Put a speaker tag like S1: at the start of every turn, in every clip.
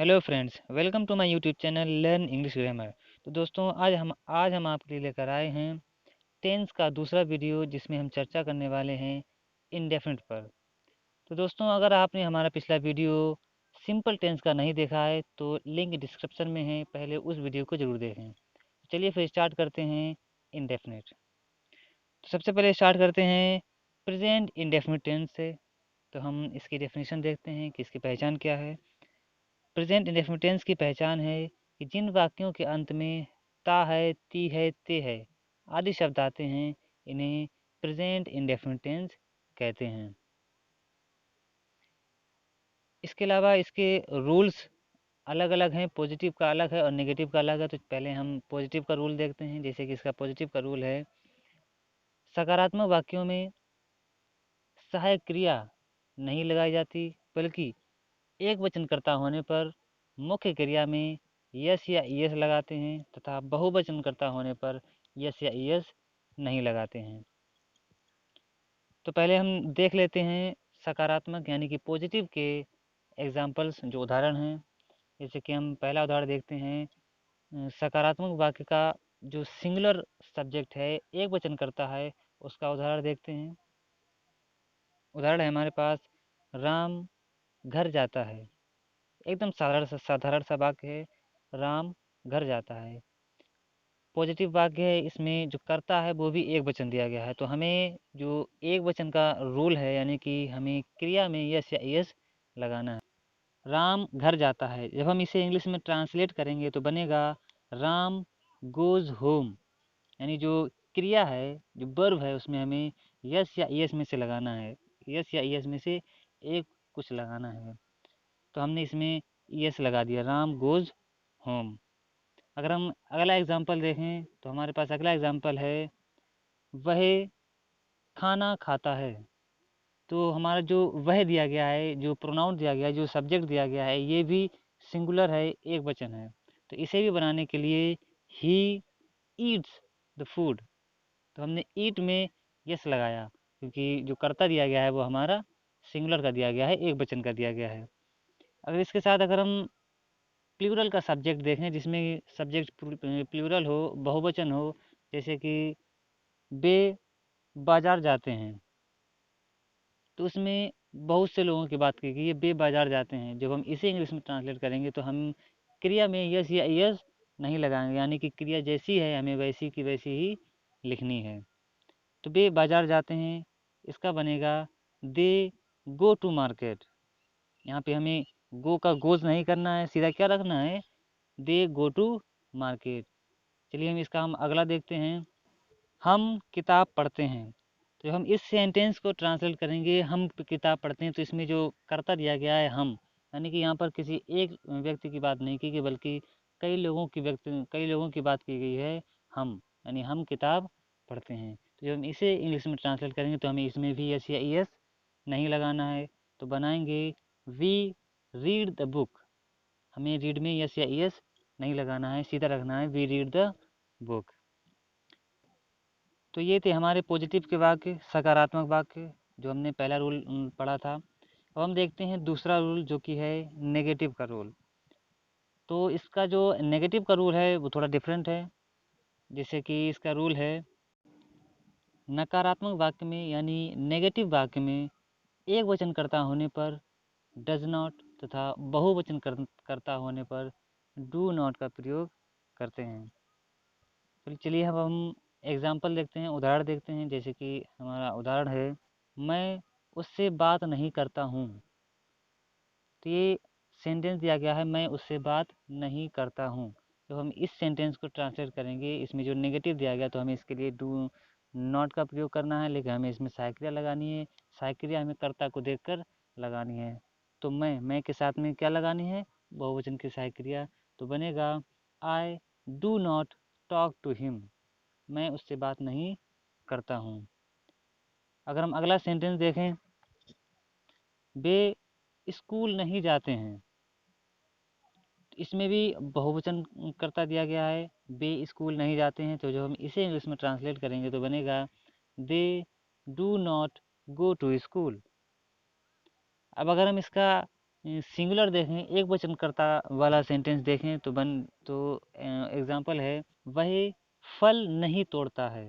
S1: Hello friends, welcome to my YouTube channel learn English grammar. तो दोस्तों, आज हम आपके लिए लेकर आए हैं टेंस का दूसरा वीडियो, जिसमें हम चर्चा करने वाले हैं इंडेफिनिट पर। तो दोस्तों, अगर आपने हमारा पिछला वीडियो सिंपल टेंस का नहीं देखा है तो लिंक डिस्क्रिप्शन में है, पहले उस वीडियो को ज़रूर देखें। चलिए फिर स्टार्ट करते हैं इंडेफिनिट। तो सबसे पहले स्टार्ट करते हैं प्रेजेंट इंडेफिनिट टेंस से। तो हम इसकी डेफिनेशन देखते हैं कि इसकी पहचान क्या है। प्रेजेंट इंडेफिनिट टेंस की पहचान है कि जिन वाक्यों के अंत में ता है, ती है, ते है आदि शब्द आते हैं, इन्हें प्रेजेंट इंडेफिनिट टेंस कहते हैं। इसके अलावा इसके रूल्स अलग अलग हैं, पॉजिटिव का अलग है और नेगेटिव का अलग है। तो पहले हम पॉजिटिव का रूल देखते हैं। जैसे कि इसका पॉजिटिव का रूल है, सकारात्मक वाक्यों में सहायक क्रिया नहीं लगाई जाती, बल्कि एक वचनकर्ता होने पर मुख्य क्रिया में यस या ईएस लगाते हैं तथा बहुवचनकर्ता होने पर यस या ईएस नहीं लगाते हैं। तो पहले हम देख लेते हैं सकारात्मक यानी कि पॉजिटिव के एग्जाम्पल्स, जो उदाहरण हैं। जैसे कि हम पहला उदाहरण देखते हैं, सकारात्मक वाक्य का जो सिंगुलर सब्जेक्ट है, एक वचन करता है, उसका उदाहरण देखते हैं। उदाहरण है हमारे पास, राम घर जाता है। एकदम साधारण सा वाक्य है, राम घर जाता है। पॉजिटिव वाक्य है, इसमें जो करता है वो भी एक वचन दिया गया है। तो हमें जो एक वचन का रूल है, यानी कि हमें क्रिया में यस या यस लगाना है। राम घर जाता है, जब हम इसे इंग्लिश में ट्रांसलेट करेंगे तो बनेगा राम गोज होम। यानी जो क्रिया है, जो वर्ब है, उसमें हमें यस या यस में से लगाना है। यस या यस में से एक कुछ लगाना है। तो हमने इसमें यस लगा दिया, राम गोज होम। अगर हम अगला एग्जाम्पल देखें तो हमारे पास अगला एग्जाम्पल है, वह खाना खाता है। तो हमारा जो वह दिया गया है, जो प्रोनाउन दिया गया है, जो सब्जेक्ट दिया गया है, ये भी सिंगुलर है, एक वचन है। तो इसे भी बनाने के लिए ही ईट्स द फूड, तो हमने ईट में यस लगाया, क्योंकि जो कर्ता दिया गया है वो हमारा सिंगुलर का दिया गया है, एक वचन का दिया गया है। अगर इसके साथ अगर हम प्लूरल का सब्जेक्ट देखें, जिसमें सब्जेक्ट प्लूरल हो, बहुवचन हो, जैसे कि बे बाजार जाते हैं, तो उसमें बहुत से लोगों की बात की गई है, बे बाजार जाते हैं। जब हम इसे इंग्लिश में ट्रांसलेट करेंगे तो हम क्रिया में यस या यस नहीं लगाएंगे, यानी कि क्रिया जैसी है हमें वैसी की वैसी ही लिखनी है। तो बे बाजार जाते हैं, इसका बनेगा दे गो टू मार्केट। यहाँ पे हमें गो का गोज नहीं करना है, सीधा क्या रखना है, दे गो टू मार्केट। चलिए हम इसका अगला देखते हैं, हम किताब पढ़ते हैं। तो जब हम इस सेंटेंस को ट्रांसलेट करेंगे, हम किताब पढ़ते हैं, तो इसमें जो कर्ता दिया गया है हम, यानी कि यहाँ पर किसी एक व्यक्ति की बात नहीं की गई, बल्कि कई लोगों की बात की गई है, हम, यानी हम किताब पढ़ते हैं। तो जब हम इसे इंग्लिश में ट्रांसलेट करेंगे तो हमें इसमें भी यस या यस नहीं लगाना है। तो बनाएंगे वी रीड द बुक। हमें रीड में यस या यस नहीं लगाना है, सीधा रखना है वी रीड द बुक। तो ये थे हमारे पॉजिटिव के वाक्य, सकारात्मक वाक्य, जो हमने पहला रूल पढ़ा था। अब हम देखते हैं दूसरा रूल, जो कि है नेगेटिव का रूल। तो इसका जो नेगेटिव का रूल है वो थोड़ा डिफरेंट है। जैसे कि इसका रूल है, नकारात्मक वाक्य में यानी नेगेटिव वाक्य में एक वचन कर्ता होने पर डज नॉट तथा बहुवचन कर्ता होने पर डू नॉट का प्रयोग करते हैं। तो चलिए अब हम एग्जाम्पल देखते हैं, उदाहरण देखते हैं। जैसे कि हमारा उदाहरण है, मैं उससे बात नहीं करता हूँ। तो ये सेंटेंस दिया गया है, मैं उससे बात नहीं करता हूँ। तो हम इस सेंटेंस को ट्रांसलेट करेंगे, इसमें जो नेगेटिव दिया गया तो हमें इसके लिए डू नॉट का प्रयोग करना है, लेकिन हमें इसमें सहायक्रिया लगानी है। सहायक्रिया हमें कर्ता को देखकर लगानी है। तो मैं के साथ में क्या लगानी है, बहुवचन की सहायक्रिया। तो बनेगा I do not talk to him. मैं उससे बात नहीं करता हूँ। अगर हम अगला सेंटेंस देखें, वे स्कूल नहीं जाते हैं। इसमें भी बहुवचन कर्ता दिया गया है, वे स्कूल नहीं जाते हैं। तो जब हम इसे इंग्लिश में ट्रांसलेट करेंगे तो बनेगा they do not go to school. अब अगर हम इसका सिंगुलर देखें, एक वचनकर्ता वाला सेंटेंस देखें तो एग्जांपल है, वह फल नहीं तोड़ता है,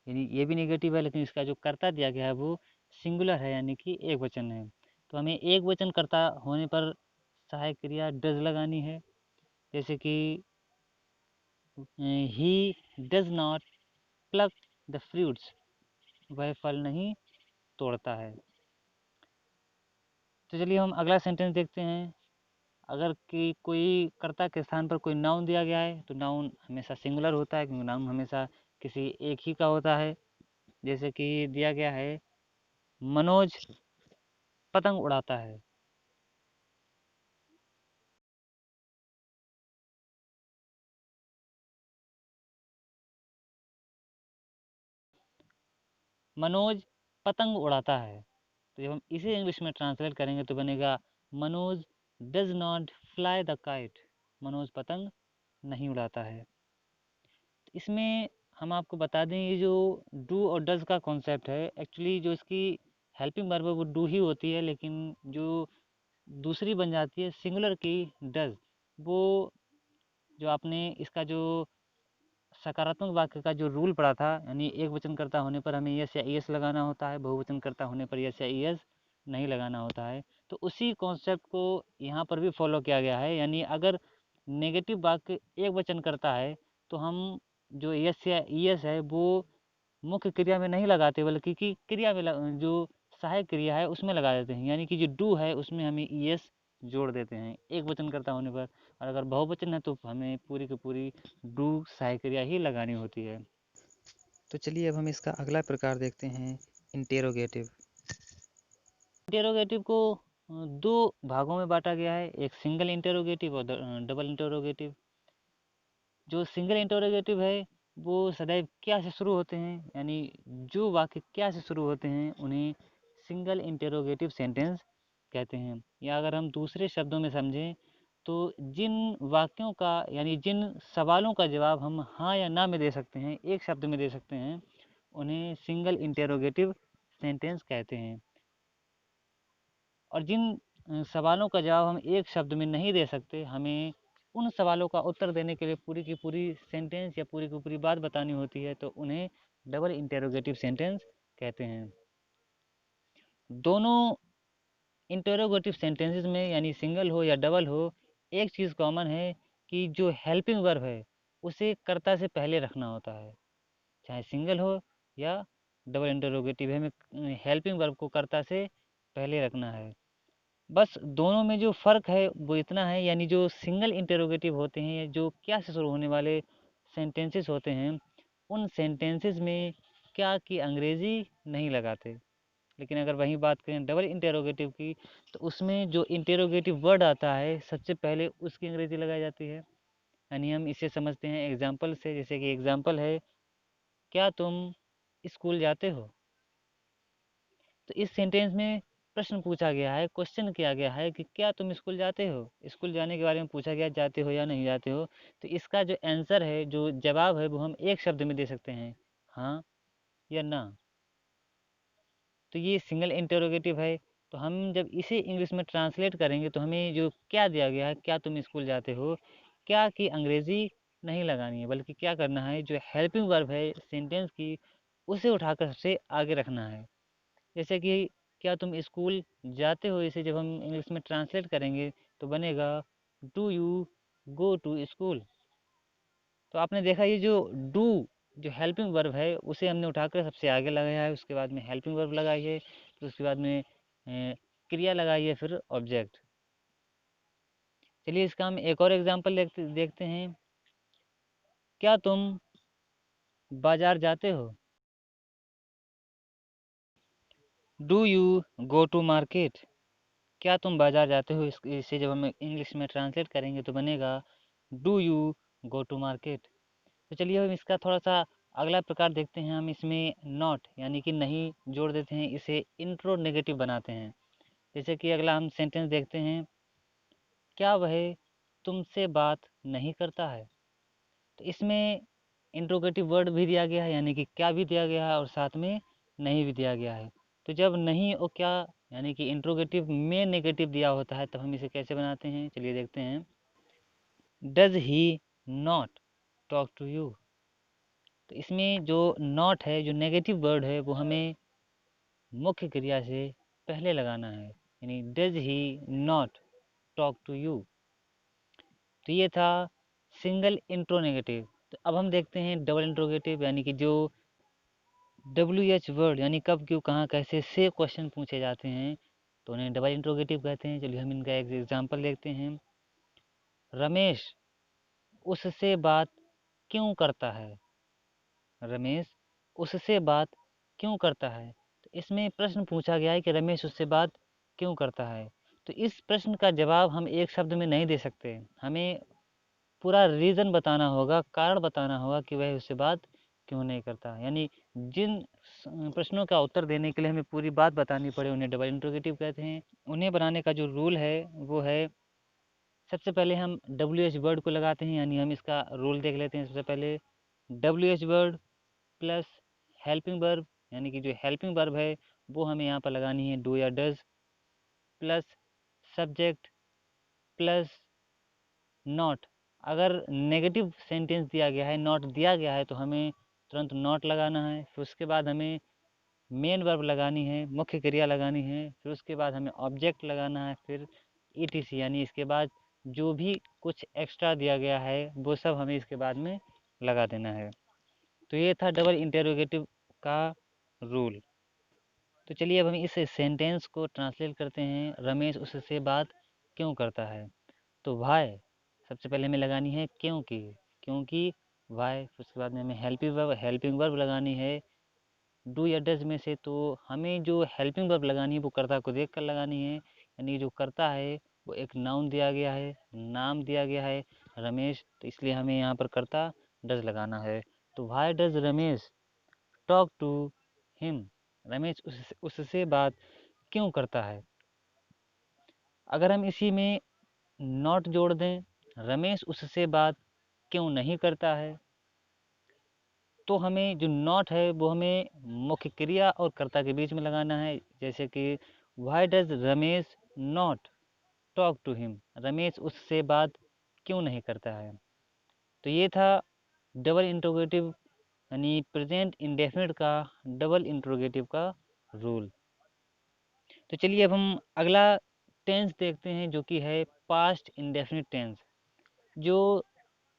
S1: यानी ये भी नेगेटिव है, लेकिन इसका जो कर्ता दिया गया है वो सिंगुलर है, यानी कि एक वचन है। तो हमें एक वचन कर्ता होने पर सहायक क्रिया डज लगानी है, जैसे कि he does not plug the fruits, वह फल नहीं तोड़ता है। तो चलिए हम अगला सेंटेंस देखते हैं। अगर कि कोई कर्ता के स्थान पर कोई नाउन दिया गया है तो नाउन हमेशा सिंगुलर होता है, क्योंकि नाउन हमेशा किसी एक ही का होता है। जैसे कि दिया गया है, मनोज पतंग उड़ाता है। मनोज पतंग उड़ाता है। तो जब हम इसे इंग्लिश में ट्रांसलेट करेंगे तो बनेगा, Manoj does not fly the kite, Manoj पतंग नहीं उड़ाता है। इसमें हम आपको बता दें, ये जो डू और डज का कॉन्सेप्ट है, एक्चुअली जो इसकी हेल्पिंग वर्ब है वो डू ही होती है, लेकिन जो दूसरी बन जाती है सिंगुलर की डज, वो जो आपने इसका जो सकारात्मक वाक्य का जो रूल पढ़ा था, यानी एक वचनकर्ता होने पर हमें यस या ईएस लगाना होता है, बहुवचनकर्ता होने पर यस या ईएस नहीं लगाना होता है। तो उसी कॉन्सेप्ट को यहाँ पर भी फॉलो किया गया है, यानी अगर नेगेटिव वाक्य एक वचनकर्ता है तो हम जो यस या ईएस है वो मुख्य क्रिया में नहीं लगाते, बल्कि कि क्रिया में जो सहायक क्रिया है उसमें लगा देते हैं, यानी कि जो डू है उसमें हमें ईएस जोड़ देते हैं एक वचनकर्ता होने पर। और अगर बहुवचन है तो हमें पूरी की पूरी डू सहायक क्रिया ही लगानी होती है।
S2: तो चलिए अब हम इसका अगला प्रकार देखते हैं, इंटेरोगेटिव।
S1: इंटेरोगेटिव को दो भागों में बांटा गया है, एक सिंगल इंटेरोगेटिव और डबल इंटेरोगेटिव। जो सिंगल इंटेरोगेटिव है वो सदैव क्या से शुरू होते हैं, यानी जो वाक्य क्या से शुरू होते हैं उन्हें सिंगल इंटेरोगेटिव सेंटेंस कहते हैं। या अगर हम दूसरे शब्दों में समझें तो जिन वाक्यों का, यानी जिन सवालों का जवाब हम हाँ या ना में दे सकते हैं, एक शब्द में दे सकते हैं, उन्हें सिंगल इंटेरोगेटिव सेंटेंस कहते हैं। और जिन सवालों का जवाब हम एक शब्द में नहीं दे सकते, हमें उन सवालों का उत्तर देने के लिए पूरी की पूरी सेंटेंस या पूरी की पूरी बात बतानी होती है, तो उन्हें डबल इंटेरोगेटिव सेंटेंस कहते हैं। दोनों इंटेरोगेटिव सेंटेंसेस में, यानी सिंगल हो या डबल हो, एक चीज़ कॉमन है कि जो हेल्पिंग वर्ब है उसे कर्ता से पहले रखना होता है, चाहे सिंगल हो या डबल इंटेरोगेटिव है, हमें हेल्पिंग वर्ब को कर्ता से पहले रखना है। बस दोनों में जो फ़र्क है वो इतना है, यानी जो सिंगल इंटेरोगेटिव होते हैं, जो क्या से शुरू होने वाले सेंटेंसेस होते हैं, उन सेंटेंसेस में क्या की अंग्रेज़ी नहीं लगाते। लेकिन अगर वहीं बात करें डबल इंटेरोगेटिव की, तो उसमें जो इंटेरोगेटिव वर्ड आता है सबसे पहले उसकी अंग्रेज़ी लगाई जाती है। यानी हम इसे समझते हैं एग्जाम्पल से, जैसे कि एग्जाम्पल है, क्या तुम स्कूल जाते हो। तो इस सेंटेंस में प्रश्न पूछा गया है, क्वेश्चन किया गया है कि क्या तुम स्कूल जाते हो, स्कूल जाने के बारे में पूछा गया, जाते हो या नहीं जाते हो। तो इसका जो आंसर है, जो जवाब है, वो हम एक शब्द में दे सकते हैं, हाँ या ना। तो ये सिंगल इंटरोगेटिव है। तो हम जब इसे इंग्लिश में ट्रांसलेट करेंगे तो हमें जो क्या दिया गया है, क्या तुम स्कूल जाते हो, क्या की अंग्रेज़ी नहीं लगानी है, बल्कि क्या करना है, जो हेल्पिंग वर्ब है सेंटेंस की, उसे उठाकर सबसे आगे रखना है। जैसे कि क्या तुम स्कूल जाते हो, इसे जब हम इंग्लिश में ट्रांसलेट करेंगे तो बनेगा, do you go to school. तो आपने देखा ये जो डू, जो हेल्पिंग वर्ब है उसे हमने उठाकर सबसे आगे लगाया है, उसके बाद में हेल्पिंग वर्ब लगाई है, फिर उसके बाद में क्रिया लगाई है, फिर ऑब्जेक्ट। चलिए इसका हम एक और एग्जांपल देखते हैं। क्या तुम बाजार जाते हो, do you go to market. क्या तुम बाजार जाते हो, इसे जब हम इंग्लिश में ट्रांसलेट करेंगे तो बनेगा, do you go to market. तो चलिए हम इसका थोड़ा सा अगला प्रकार देखते हैं। हम इसमें नॉट, यानी कि नहीं, जोड़ देते हैं, इसे इंट्रो नेगेटिव बनाते हैं। जैसे कि अगला हम सेंटेंस देखते हैं, क्या वह तुमसे बात नहीं करता है। तो इसमें इंट्रोगेटिव वर्ड भी दिया गया है, यानी कि क्या भी दिया गया है, और साथ में नहीं भी दिया गया है। तो जब नहीं और क्या यानी कि इंट्रोगेटिव में नेगेटिव दिया होता है, तब हम इसे कैसे बनाते हैं, चलिए देखते हैं। Does he not talk to you. तो इसमें जो नॉट है, जो नेगेटिव वर्ड है, वो हमें मुख्य क्रिया से पहले लगाना है, यानी does he not talk to you. तो ये था सिंगल इंट्रोनेगेटिव। तो अब हम देखते हैं डबल इंट्रोगेटिव, यानी कि जो WH वर्ड, यानी कब क्यों कहाँ कैसे से क्वेश्चन पूछे जाते हैं, तो उन्हें डबल इंट्रोगेटिव कहते हैं। चलिए हम इनका एक एग्जांपल देखते हैं। रमेश उससे बात क्यों करता है। रमेश उससे बात क्यों करता है। तो इसमें प्रश्न पूछा गया है कि रमेश उससे बात क्यों करता है। तो इस प्रश्न का जवाब हम एक शब्द में नहीं दे सकते, हमें पूरा रीज़न बताना होगा, कारण बताना होगा कि वह उससे बात क्यों नहीं करता। यानी जिन प्रश्नों का उत्तर देने के लिए हमें पूरी बात बतानी पड़े, उन्हें डबल इंट्रोगेटिव कहते हैं। उन्हें बनाने का जो रूल है वो है, सबसे पहले हम WH वर्ड को लगाते हैं, यानी हम इसका रूल देख लेते हैं। सबसे पहले WH word plus helping verb, यानी कि जो हेल्पिंग वर्ब है वो हमें यहाँ पर लगानी है, डू या does, plus subject plus not. अगर नेगेटिव सेंटेंस दिया गया है, नॉट दिया गया है, तो हमें तुरंत नॉट लगाना है। फिर उसके बाद हमें मेन वर्ब लगानी है, मुख्य क्रिया लगानी है। फिर उसके बाद हमें ऑब्जेक्ट लगाना है, फिर ETC, यानी इसके बाद जो भी कुछ एक्स्ट्रा दिया गया है वो सब हमें इसके बाद में लगा देना है। तो ये था डबल इंटेरोगेटिव का रूल। तो चलिए अब हम इस सेंटेंस को ट्रांसलेट करते हैं। रमेश उससे बात क्यों करता है। तो वाई सबसे पहले हमें लगानी है क्योंकि, क्योंकि वाई। उसके बाद में हमें हेल्पिंग वर्ब लगानी है डू या डज में से। तो हमें जो हेल्पिंग वर्ब लगानी है वो कर्ता को देख कर लगानी है, यानी जो कर्ता है वो एक नाउन दिया गया है, नाम दिया गया है रमेश, तो इसलिए हमें यहाँ पर कर्ता डज लगाना है। तो why does Ramesh talk to him. Ramesh उससे बात क्यों करता है। अगर हम इसी में नॉट जोड़ दें, रमेश उससे बात क्यों नहीं करता है, तो हमें जो नॉट है वो हमें मुख्य क्रिया और कर्ता के बीच में लगाना है। जैसे कि why does Ramesh not talk to him. Ramesh उससे बात क्यों नहीं करता है। तो ये था डबल इंट्रोगेटिव, यानी प्रेजेंट इंडेफिनिट का डबल इंट्रोगेटिव का रूल। तो चलिए अब हम अगला टेंस देखते हैं, जो कि है पास्ट इंडेफिनिट टेंस। जो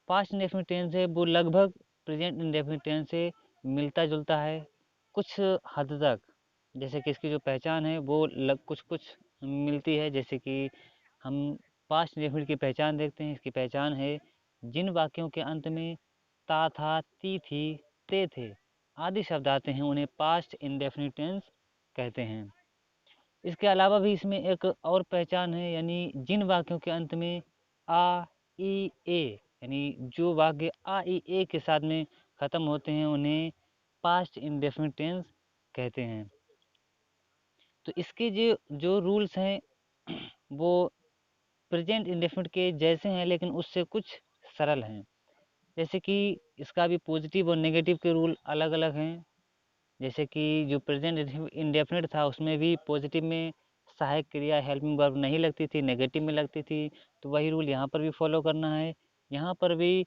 S1: पास्ट इंडेफिनिट टेंस है वो लगभग प्रेजेंट इंडेफिनिट टेंस से मिलता जुलता है कुछ हद तक। जैसे कि इसकी जो पहचान है वो कुछ कुछ मिलती है। जैसे कि हम पास्ट इंडेफिनिट की पहचान देखते हैं। इसकी पहचान है, जिन वाक्यों के अंत में ता था, ती थी, ते थे आदि शब्द आते हैं उन्हें पास्ट इंडेफिनिट टेंस कहते हैं। इसके अलावा भी इसमें एक और पहचान है, यानी जिन वाक्यों के अंत में आ, ई, ए, यानी जो वाक्य आ, ई, ए के साथ में ख़त्म होते हैं उन्हें पास्ट इंडेफिनिट टेंस कहते हैं। तो इसके जो जो रूल्स हैं वो प्रेजेंट इंडेफिनिट के जैसे हैं, लेकिन उससे कुछ सरल हैं। जैसे कि इसका भी पॉजिटिव और नेगेटिव के रूल अलग अलग हैं। जैसे कि जो प्रेजेंट इंडेफिनिट था उसमें भी पॉजिटिव में सहायक क्रिया हेल्पिंग वर्ब नहीं लगती थी, नेगेटिव में लगती थी। तो वही रूल यहाँ पर भी फॉलो करना है। यहाँ पर भी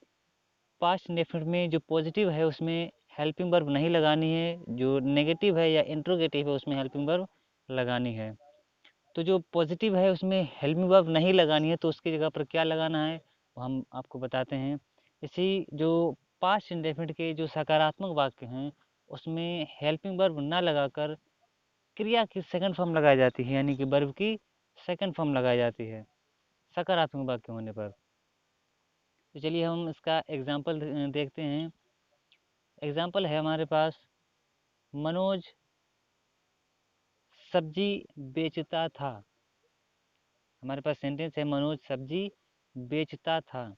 S1: पास्ट इंडेफिनिट में जो पॉजिटिव है उसमें हेल्पिंग वर्ब नहीं लगानी है, जो नेगेटिव है या इंट्रोगेटिव है उसमें हेल्पिंग वर्ब लगानी है। तो जो पॉजिटिव है उसमें हेल्पिंग वर्ब नहीं लगानी है, तो उसकी जगह पर क्या लगाना है वो हम आपको बताते हैं। इसी जो पास्ट इंडेफिनिट के जो सकारात्मक वाक्य हैं उसमें हेल्पिंग वर्ब ना लगाकर क्रिया की सेकंड फॉर्म लगाई जाती है, यानी कि वर्ब की सेकंड फॉर्म लगाई जाती है सकारात्मक वाक्य होने पर। तो चलिए हम इसका एग्जाम्पल देखते हैं। एग्जाम्पल है हमारे पास, मनोज सब्जी बेचता था। हमारे पास सेंटेंस है मनोज सब्जी बेचता था।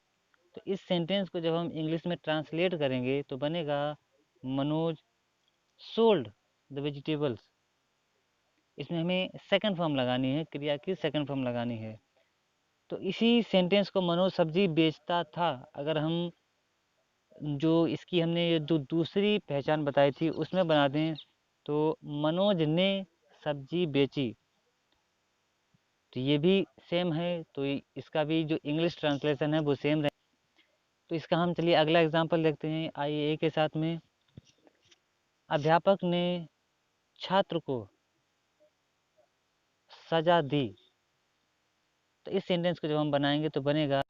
S1: तो इस सेंटेंस को जब हम इंग्लिश में ट्रांसलेट करेंगे तो बनेगा मनोज सोल्ड द वेजिटेबल्स। इसमें हमें सेकंड फॉर्म लगानी है, क्रिया की सेकंड फॉर्म लगानी है। तो इसी सेंटेंस को मनोज सब्जी बेचता था, अगर हम जो इसकी हमने जो दूसरी पहचान बताई थी उसमें बना दें, तो मनोज ने सब्जी बेची। तो ये भी सेम है, तो इसका भी जो इंग्लिश ट्रांसलेशन है वो सेम रहे। तो इसका हम चलिए अगला एग्जांपल देखते हैं आइए के साथ में। अध्यापक ने छात्र को सजा दी। तो इस सेंटेंस को जब हम बनाएंगे तो बनेगा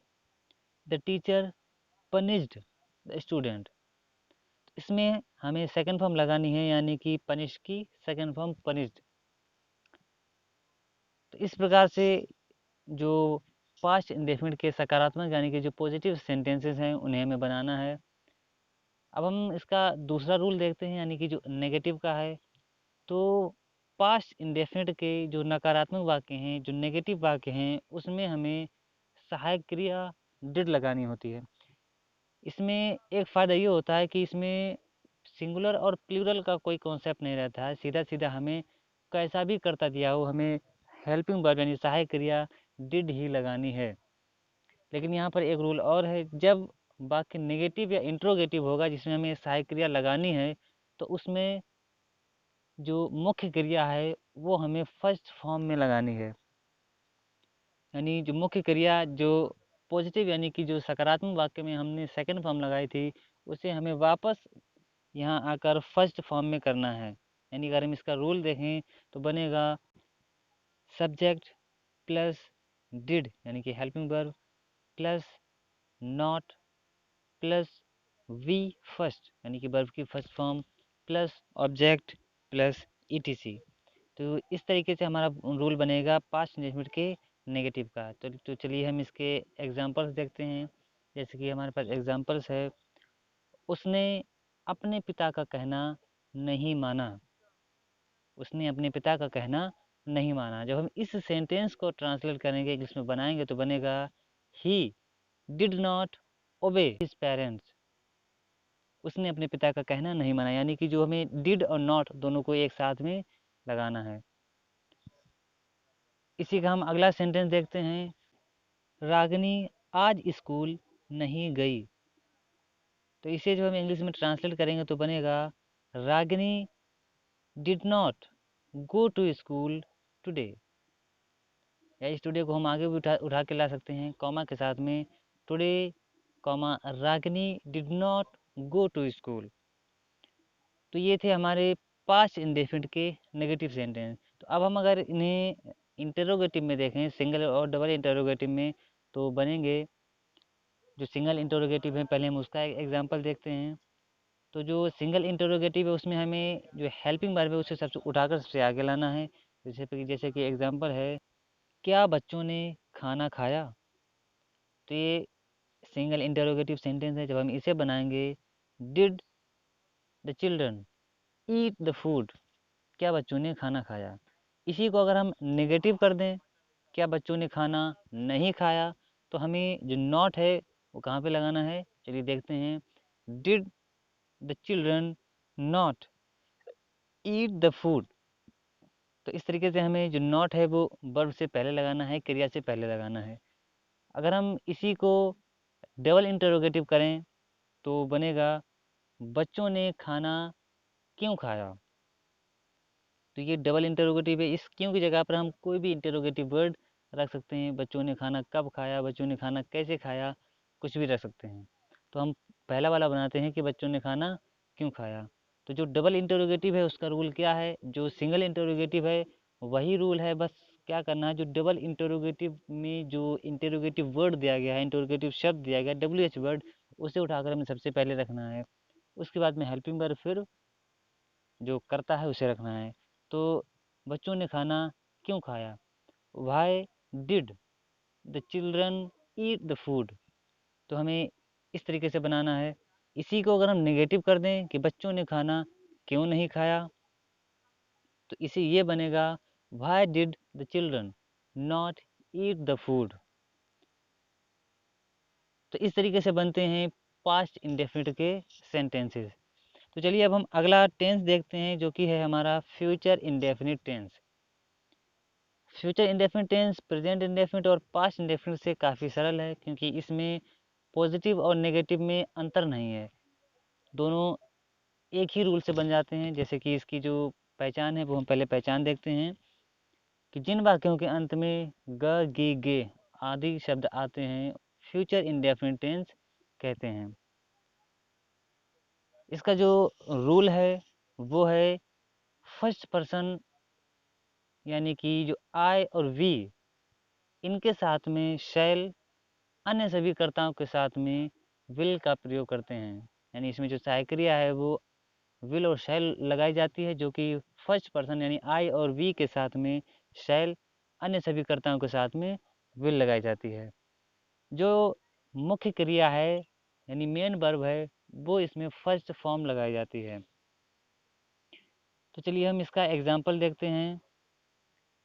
S1: the teacher punished the student. इसमें हमें सेकंड फॉर्म लगानी है, यानी कि पनिश की सेकंड फॉर्म पनिश्ड। तो इस प्रकार से जो पास्ट इंडेफिनिट के सकारात्मक यानी कि जो पॉजिटिव सेंटेंसेस हैं उन्हें हमें बनाना है। अब हम इसका दूसरा रूल देखते हैं, यानी कि जो नेगेटिव का है। तो पास्ट इंडेफिनिट के जो नकारात्मक वाक्य हैं, जो नेगेटिव वाक्य हैं, उसमें हमें सहायक क्रिया डिड लगानी होती है। इसमें एक फ़ायदा ये होता है कि इसमें सिंगुलर और प्लूरल का कोई कॉन्सेप्ट नहीं रहता है। सीधा सीधा हमें कैसा भी कर्ता दिया हो, हमें हेल्पिंग वर्ब यानी सहायक क्रिया डिड ही लगानी है। लेकिन यहाँ पर एक रूल और है, जब वाक्य नेगेटिव या इंट्रोगेटिव होगा जिसमें हमें सहायक क्रिया लगानी है, तो उसमें जो मुख्य क्रिया है वो हमें फर्स्ट फॉर्म में लगानी है। यानी जो मुख्य क्रिया जो पॉजिटिव यानी कि जो सकारात्मक वाक्य में हमने सेकंड फॉर्म लगाई थी, उसे हमें वापस यहाँ आकर फर्स्ट फॉर्म में करना है। यानी अगर हम इसका रूल देखें तो बनेगा सब्जेक्ट प्लस डिड यानी कि helping verb plus not plus V first यानी कि वर्ब की first form plus object plus ETC. तो इस तरीके से हमारा रूल बनेगा पास्ट इंडेफिनिट के नेगेटिव का। तो चलिए हम इसके एग्जांपल्स देखते हैं। जैसे कि हमारे पास एग्जांपल्स है, उसने अपने पिता का कहना नहीं माना। उसने अपने पिता का कहना नहीं माना। जब हम इस सेंटेंस को ट्रांसलेट करेंगे, इंग्लिश में बनाएंगे, तो बनेगा he did not obey his parents. उसने अपने पिता का कहना नहीं माना, यानी कि जो हमें डिड और नॉट दोनों को एक साथ में लगाना है। इसी का हम अगला सेंटेंस देखते हैं, रागिनी आज स्कूल नहीं गई। तो इसे जो हम इंग्लिश में ट्रांसलेट करेंगे तो बनेगा Ragini did not go to school today. या इस टुडे को हम आगे भी उठा के ला सकते हैं कॉमा के साथ में, today comma Ragini did not go to school. तो ये थे हमारे पास्ट इंडेफिनिट के नेगेटिव सेंटेंस। तो अब हम अगर इन्हें इंटरोगेटिव में देखें, सिंगल और डबल इंटरोगेटिव में, तो बनेंगे जो सिंगल इंटरोगेटिव है पहले हम उसका एग्जांपल देखते हैं। तो जो सिंगल इंटरोगेटिव है उसमें हमें जो हेल्पिंग वर्ब है उसे सबसे उठाकर सबसे आगे लाना है। जैसे कि एग्जांपल है, क्या बच्चों ने खाना खाया। तो ये सिंगल इंटरोगेटिव सेंटेंस है। जब हम इसे बनाएंगे, did the children eat the food. क्या बच्चों ने खाना खाया। इसी को अगर हम नेगेटिव कर दें, क्या बच्चों ने खाना नहीं खाया, तो हमें जो नॉट है वो कहाँ पे लगाना है, चलिए देखते हैं। Did the children not eat the food. तो इस तरीके से हमें जो नॉट है वो वर्ब से पहले लगाना है, क्रिया से पहले लगाना है। अगर हम इसी को डबल इंटरोगेटिव करें तो बनेगा बच्चों ने खाना क्यों खाया। तो ये डबल इंटरोगेटिव है। इस क्यों की जगह पर हम कोई भी इंटरोगेटिव वर्ड रख सकते हैं। बच्चों ने खाना कब खाया, बच्चों ने खाना कैसे खाया, कुछ भी रख सकते हैं। तो हम पहला वाला बनाते हैं कि बच्चों ने खाना क्यों खाया। तो जो डबल इंटरोगेटिव है उसका रूल क्या है, जो सिंगल इंटरोगेटिव है वही रूल है। बस क्या करना है, जो डबल इंटरोगेटिव में जो इंटरोगेटिव वर्ड दिया गया है, इंटरोगेटिव शब्द दिया गया है WH वर्ड, उसे उठाकर हमें सबसे पहले रखना है। उसके बाद में हेल्पिंग वर्ब फिर जो करता है उसे रखना है। तो बच्चों ने खाना क्यों खाया, why did the children eat the food. तो हमें इस तरीके से बनाना है। इसी को अगर हम नेगेटिव कर दें कि बच्चों ने खाना क्यों नहीं खाया, तो इसे ये बनेगा why did the children not eat the food. तो इस तरीके से बनते हैं पास्ट इंडेफिनिट के सेंटेंसेस। तो चलिए अब हम अगला टेंस देखते हैं, जो कि है हमारा future indefinite tense. Future indefinite tense present indefinite और पास्ट इंडेफिनिट से काफ़ी सरल है, क्योंकि इसमें पॉजिटिव और नेगेटिव में अंतर नहीं है। दोनों एक ही रूल से बन जाते हैं। जैसे कि इसकी जो पहचान है वो हम पहले पहचान देखते हैं। कि जिन वाक्यों के अंत में ग, गी, गे आदि शब्द आते हैं फ्यूचर इंडेफिनिट टेंस कहते हैं। इसका जो रूल है वो है फर्स्ट पर्सन, यानी कि जो आई और वी इनके साथ में शैल, अन्य सभी कर्ताओं के साथ में विल का प्रयोग करते हैं। यानी इसमें जो सहायक क्रिया है वो विल और शैल लगाई जाती है, जो कि फर्स्ट पर्सन यानी आई और वी के साथ में शैल, अन्य सभी कर्ताओं के साथ में विल लगाई जाती है। जो मुख्य क्रिया है यानी मेन वर्ब है वो इसमें फर्स्ट फॉर्म लगाई जाती है। तो चलिए हम इसका एग्जाम्पल देखते हैं।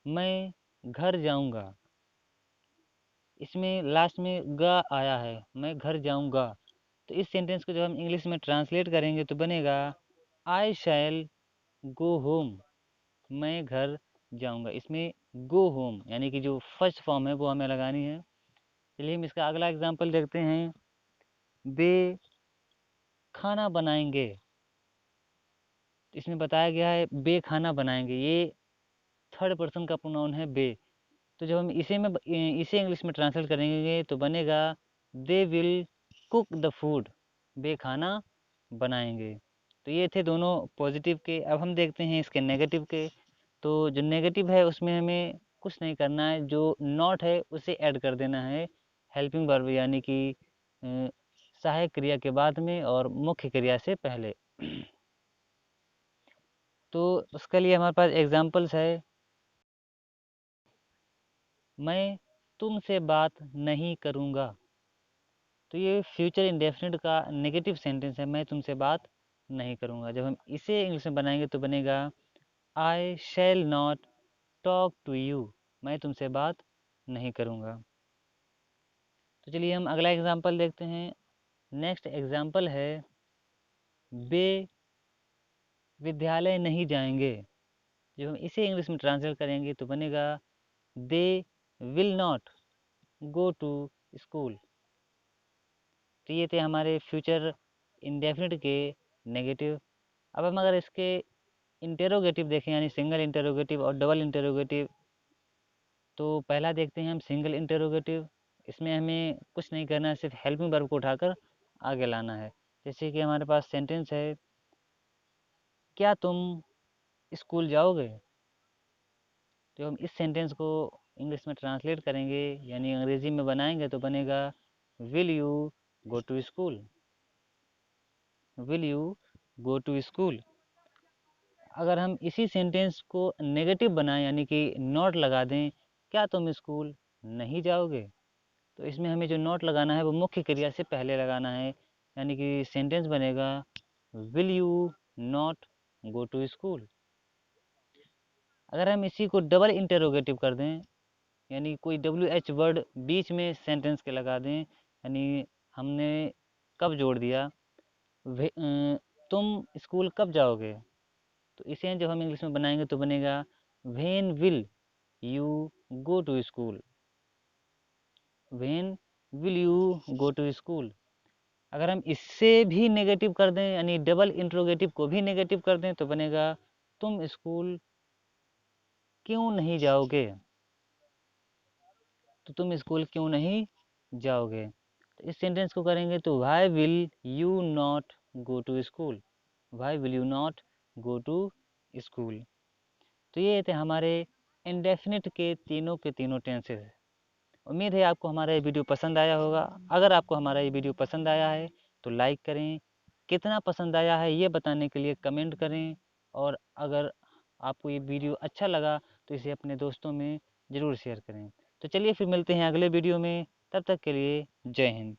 S1: मैं घर जाऊंगा, इसमें लास्ट में ग आया है, मैं घर जाऊंगा। तो इस सेंटेंस को जब हम इंग्लिश में ट्रांसलेट करेंगे तो बनेगा आई शैल गो होम, मैं घर जाऊंगा। इसमें गो होम यानी कि जो फर्स्ट फॉर्म है वो हमें लगानी है। चलिए हम इसका अगला एग्जाम्पल देखते हैं। वे खाना बनाएंगे, इसमें बताया गया है बे खाना बनाएंगे, ये थर्ड पर्सन का प्रोनाउन है बे। तो जब हम इसे इंग्लिश में ट्रांसलेट करेंगे तो बनेगा they will cook the food, बे खाना बनाएंगे। तो ये थे दोनों पॉजिटिव के। अब हम देखते हैं इसके नेगेटिव के। तो जो नेगेटिव है उसमें हमें कुछ नहीं करना है, जो नॉट है उसे ऐड कर देना है हेल्पिंग वर्ब यानी कि सहायक क्रिया के बाद में और मुख्य क्रिया से पहले। तो उसके लिए हमारे पास एग्जाम्पल्स है। मैं तुमसे बात नहीं करूँगा, तो ये फ्यूचर इंडेफिनिट का नेगेटिव सेंटेंस है, मैं तुमसे बात नहीं करूँगा। जब हम इसे इंग्लिश में बनाएंगे तो बनेगा I shall not talk to you, मैं तुमसे बात नहीं करूँगा। तो चलिए हम अगला एग्जाम्पल देखते हैं। नेक्स्ट एग्जाम्पल है वे विद्यालय नहीं जाएंगे। जब हम इसे इंग्लिश में ट्रांसलेट करेंगे तो बनेगा they will not go to school. तो ये थे हमारे फ्यूचर इंडेफिनिट के नेगेटिव। अब हम अगर इसके इंटेरोगेटिव देखें यानी सिंगल इंटेरोगेटिव और डबल इंटेरोगेटिव, तो पहला देखते हैं हम सिंगल इंटेरोगेटिव। इसमें हमें कुछ नहीं करना है, सिर्फ हेल्पिंग वर्ब को उठाकर आगे लाना है। जैसे कि हमारे पास सेंटेंस है क्या तुम स्कूल जाओगे। तो हम इस सेंटेंस को इंग्लिश में ट्रांसलेट करेंगे यानी अंग्रेजी में बनाएंगे तो बनेगा will you go to school, will you go to school. अगर हम इसी सेंटेंस को नेगेटिव बनाएं यानी कि नॉट लगा दें, क्या तुम स्कूल नहीं जाओगे, तो इसमें हमें जो नॉट लगाना है वो मुख्य क्रिया से पहले लगाना है, यानी कि सेंटेंस बनेगा will you not go to school. अगर हम इसी को डबल इंटेरोगेटिव कर दें यानी कोई WH वर्ड बीच में सेंटेंस के लगा दें, यानी हमने कब जोड़ दिया, तुम स्कूल कब जाओगे, तो इसे जब हम इंग्लिश में बनाएंगे तो बनेगा when will you go to school, when will you go to school. अगर हम इससे भी नेगेटिव कर दें यानी डबल इंट्रोगेटिव को भी नेगेटिव कर दें तो बनेगा तुम स्कूल क्यों नहीं जाओगे, तो तुम स्कूल क्यों नहीं जाओगे। तो इस सेंटेंस को करेंगे तो why will you not go to school, why will you not go to school. तो ये थे हमारे इंडेफिनिट के तीनों टेंसेस। उम्मीद है आपको हमारा ये वीडियो पसंद आया होगा। अगर आपको हमारा ये वीडियो पसंद आया है तो लाइक करें, कितना पसंद आया है ये बताने के लिए कमेंट करें, और अगर आपको ये वीडियो अच्छा लगा तो इसे अपने दोस्तों में ज़रूर शेयर करें। तो चलिए फिर मिलते हैं अगले वीडियो में, तब तक के लिए जय हिंद।